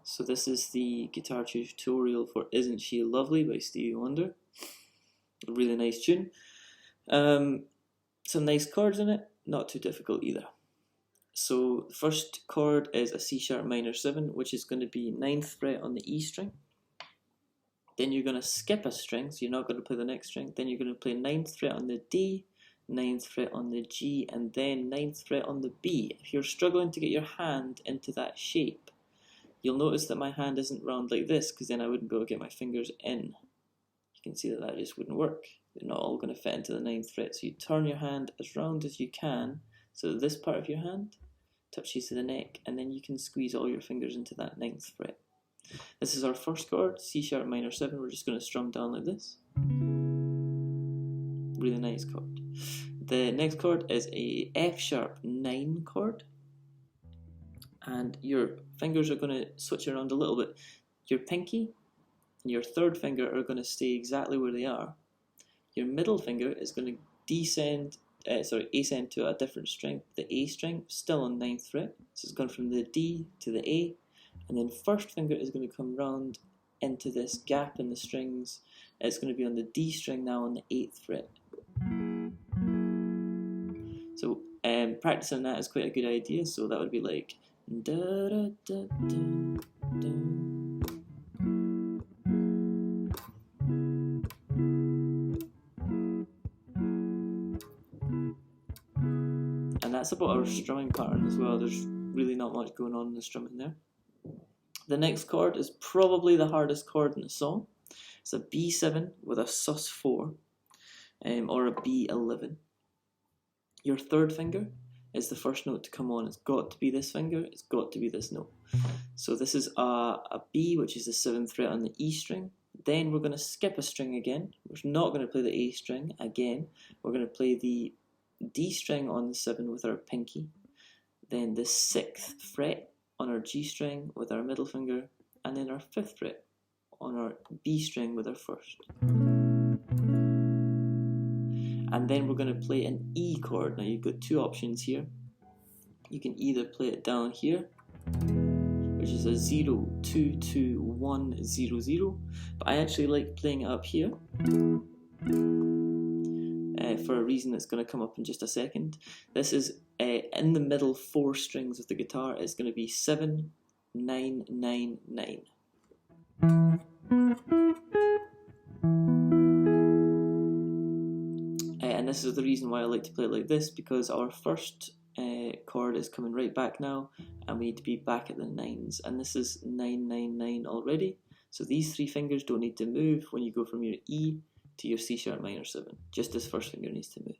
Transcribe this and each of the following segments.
So this is the guitar tutorial for Isn't She Lovely by Stevie Wonder. A really nice tune. Some nice chords in it, not too difficult either. So the first chord is a C sharp minor 7, which is going to be 9th fret on the E string. Then you're going to skip a string, so you're not going to play the next string. Then you're going to play 9th fret on the D, 9th fret on the G, and then 9th fret on the B. If you're struggling to get your hand into that shape, you'll notice that my hand isn't round like this, because then I wouldn't be able to get my fingers in. You can see that that just wouldn't work. They're not all going to fit into the 9th fret. So you turn your hand as round as you can, so that this part of your hand touches to the neck, and then you can squeeze all your fingers into that 9th fret. This is our first chord, C sharp minor 7. We're just going to strum down like this. Really nice chord. The next chord is a F sharp 9 chord, and your fingers are going to switch around a little bit. Your pinky and your third finger are going to stay exactly where they are. Your middle finger is going to ascend to a different string. The A string still on 9th fret, so it's going from the D to the A, and then first finger is going to come round into this gap in the strings. It's going to be on the D string now on the 8th fret. So practicing that is quite a good idea. So that would be like da da da da da. And that's about our strumming pattern as well. There's really not much going on in the strumming there. The next chord is probably the hardest chord in the song. It's a B7 with a sus4 or a B11. Your third finger is the first note to come on. It's got to be this finger, it's got to be this note. So this is a B, which is the 7th fret on the E string. Then we're going to skip a string again. We're not going to play the A string again. We're going to play the D string on the 7 with our pinky. Then the 6th fret on our G string with our middle finger, and then our 5th fret on our B string with our first. And then we're going to play an E chord. Now you've got two options here. You can either play it down here, which is a 0 2 2 1 0 0, but I actually like playing it up here for a reason that's going to come up in just a second. This is in the middle 4 strings of the guitar. It's going to be 7 9 9 9. And this is the reason why I like to play it like this, because our first chord is coming right back now, and we need to be back at the 9s, and this is 9 9 9 already, so these 3 fingers don't need to move when you go from your E to your C sharp minor 7. Just this first finger needs to move.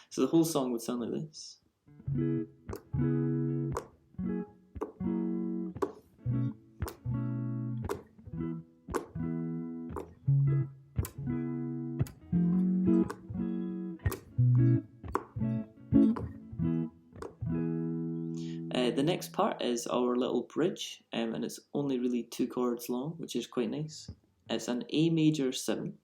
So the whole song would sound like this. The next part is our little bridge, and it's only really 2 chords long, which is quite nice. It's an A major 7.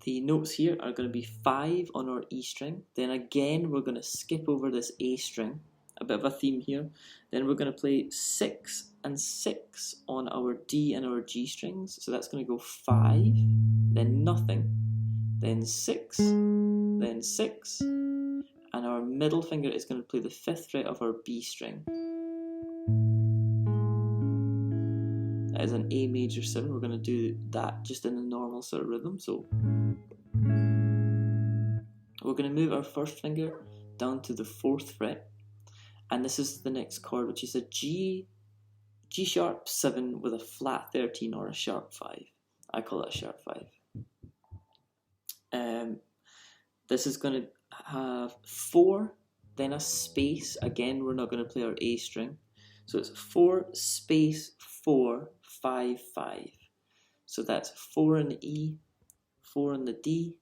The notes here are going to be 5 on our E string. Then again we're going to skip over this A string, a bit of a theme here. Then we're going to play 6 and 6 on our D and our G strings. So that's going to go 5, then nothing, then 6, then 6. And our middle finger is going to play the 5th fret of our B string. That is an A major 7. We're going to do that just in a normal sort of rhythm. So we're going to move our first finger down to the 4th fret. And this is the next chord, which is a G sharp 7 with a flat 13 or a sharp 5. I call it a sharp 5. This is going to have 4, then a space. Again, we're not going to play our A string. So it's 4 space 4 5 5. So that's 4 on the E, 4 on the D,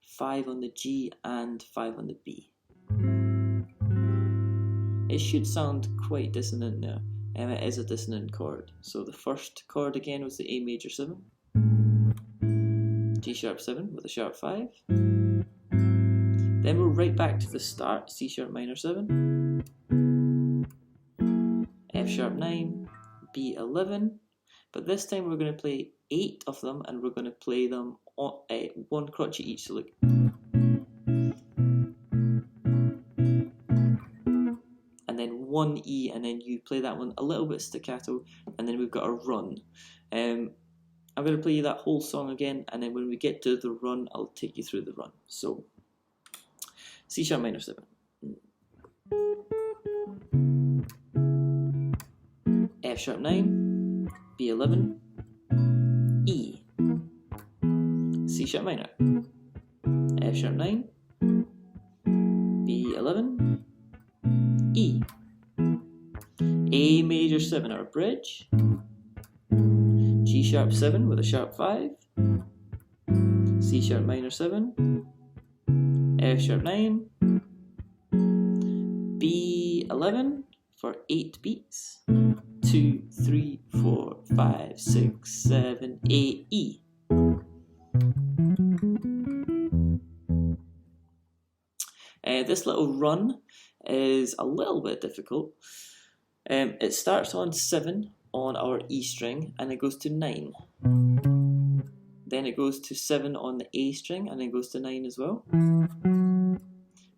5 on the G, and 5 on the B. It should sound quite dissonant now, and it is a dissonant chord. So the first chord again was the A major 7, G sharp 7 with a sharp 5. Then we're right back to the start, C sharp minor 7. F sharp 9, B11, but this time we're going to play 8 of them, and we're going to play them on, one crotchet each. So look. And then one E, and then you play that one a little bit staccato, and then we've got a run. I'm going to play you that whole song again, and then when we get to the run, I'll take you through the run. So, C sharp minor 7. F sharp 9, B11, E, C sharp minor, F sharp 9, B11, E, A major 7 our bridge, G sharp 7 with a sharp 5, C sharp minor 7, F sharp 9, B11 for 8 beats, 2, 3, 4, 5, 6, 7, 8, E. This little run is a little bit difficult. It starts on 7 on our E string, and it goes to 9. Then it goes to 7 on the A string, and then goes to 9 as well.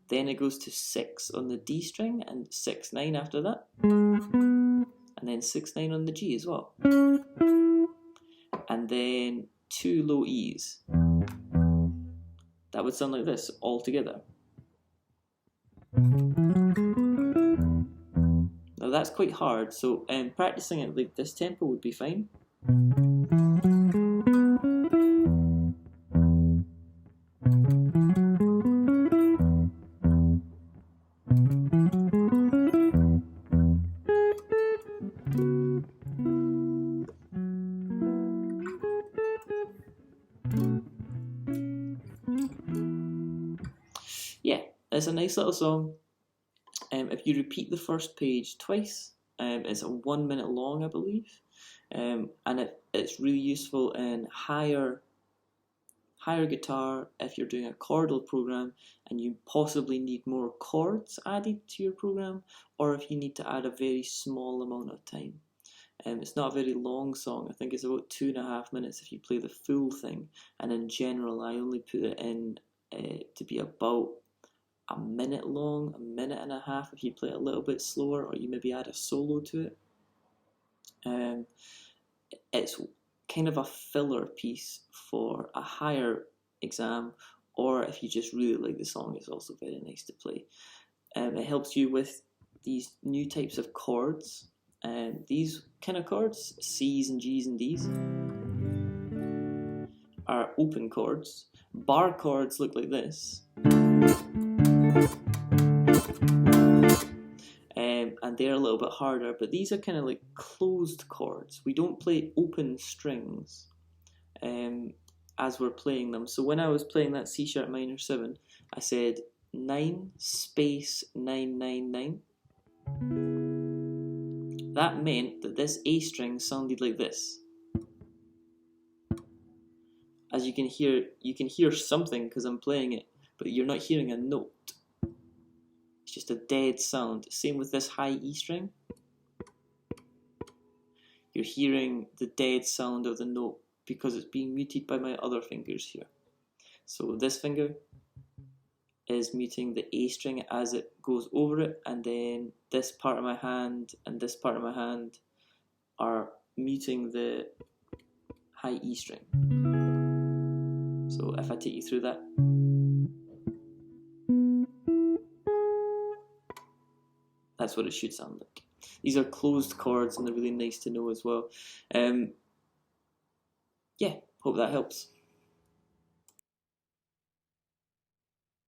Then it goes to 6 on the D string, and 6, 9 after that. And then 6, 9 on the G as well. And then 2 low E's. That would sound like this all together. Now that's quite hard, so practicing it like this tempo would be fine. Yeah, it's a nice little song. If you repeat the first page twice, it's 1 minute long, I believe, and it's really useful in higher guitar if you're doing a chordal program and you possibly need more chords added to your program, or if you need to add a very small amount of time. It's not a very long song. I think it's about 2.5 minutes if you play the full thing, and in general I only put it in to be about a minute long, 1.5 minutes if you play it a little bit slower, or you maybe add a solo to it. It's kind of a filler piece for a higher exam, or if you just really like the song, it's also very nice to play. It helps you with these new types of chords. These kind of chords, C's and G's and D's, are open chords. Bar chords look like this. And they're a little bit harder, but these are kind of like closed chords. We don't play open strings as we're playing them. So when I was playing that C sharp minor 7, I said 9 space 9 9 9. That meant that this A string sounded like this. As you can hear something because I'm playing it, but you're not hearing a note. It's just a dead sound. Same with this high E string. You're hearing the dead sound of the note because it's being muted by my other fingers here. So this finger is muting the A string as it goes over it, and then this part of my hand and this part of my hand are muting the high E string. So if I take you through that. That's what it should sound like. These are closed chords and they're really nice to know as well. Yeah, hope that helps.